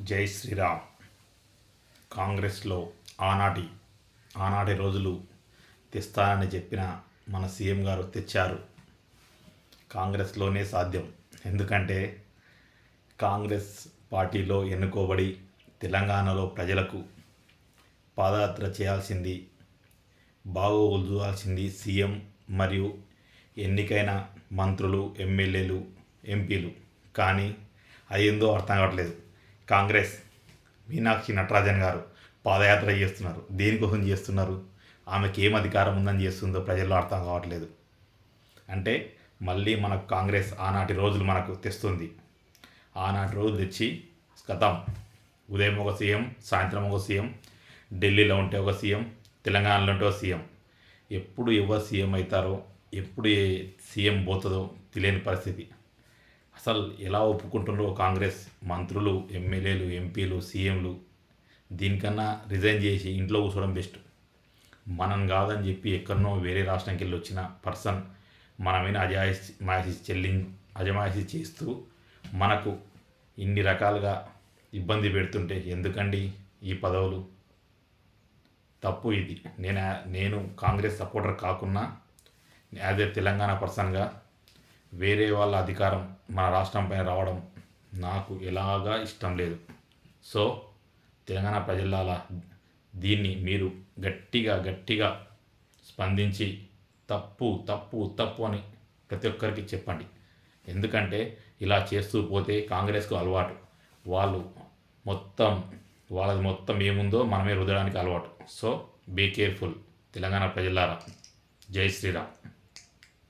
జై శ్రీరామ్. కాంగ్రెస్లో ఆనాటి రోజులు తెస్తానని చెప్పిన మన సీఎం గారు తెచ్చారు. కాంగ్రెస్లోనే సాధ్యం. ఎందుకంటే కాంగ్రెస్ పార్టీలో ఎన్నుకోబడి తెలంగాణలో ప్రజలకు పాదయాత్ర చేయాల్సింది, బాగోగులు చూడాల్సింది సీఎం మరియు ఎన్నికైన మంత్రులు, ఎమ్మెల్యేలు, ఎంపీలు. కానీ అదేందో అర్థం కావట్లేదు. కాంగ్రెస్ మీనాక్షి నటరాజన్ గారు పాదయాత్ర చేస్తున్నారు. దేనికోసం చేస్తున్నారు? ఆమెకి ఏం అధికారం ఉందని చేస్తుందో ప్రజల్లో అర్థం కావట్లేదు. అంటే మళ్ళీ మనకు కాంగ్రెస్ ఆనాటి రోజులు మనకు తెస్తుంది. ఆనాటి రోజులు తెచ్చి కథం, ఉదయం ఒక సీఎం, సాయంత్రం ఒక సీఎం, ఢిల్లీలో ఉంటే ఒక సీఎం, తెలంగాణలో ఉంటే ఒక సీఎం. ఎప్పుడు ఎవరు సీఎం అవుతారో, ఎప్పుడు ఏ సీఎం పోతుందో తెలియని పరిస్థితి. అసలు ఎలా ఒప్పుకుంటున్నారో కాంగ్రెస్ మంత్రులు, ఎమ్మెల్యేలు, ఎంపీలు, సీఎంలు. దీనికన్నా రిజైన్ చేసి ఇంట్లో కూర్చోవడం బెస్ట్. మనం కాదని చెప్పి ఎక్కడనో వేరే రాష్ట్రానికి వెళ్ళి వచ్చిన పర్సన్ మన మీద అజమాయిషీ చేస్తూ మనకు ఇన్ని రకాలుగా ఇబ్బంది పెడుతుంటే ఎందుకండి ఈ పదవులు? తప్పు ఇది. నేను కాంగ్రెస్ సపోర్టర్ కాకున్నా యాజ్ ఏ తెలంగాణ పర్సన్గా వేరే వాళ్ళ అధికారం మన రాష్ట్రం పైన రావడం నాకు ఎలాగా ఇష్టం లేదు. సో తెలంగాణ ప్రజలారా, దీన్ని మీరు గట్టిగా స్పందించి తప్పు తప్పు తప్పు అని ప్రతి ఒక్కరికి చెప్పండి. ఎందుకంటే ఇలా చేస్తూ పోతే కాంగ్రెస్కు అలవాటు. వాళ్ళది మొత్తం ఏముందో మనమే రుద్దడానికి అలవాటు. సో బీ కేర్ఫుల్ తెలంగాణ ప్రజలారా. జై శ్రీరామ్.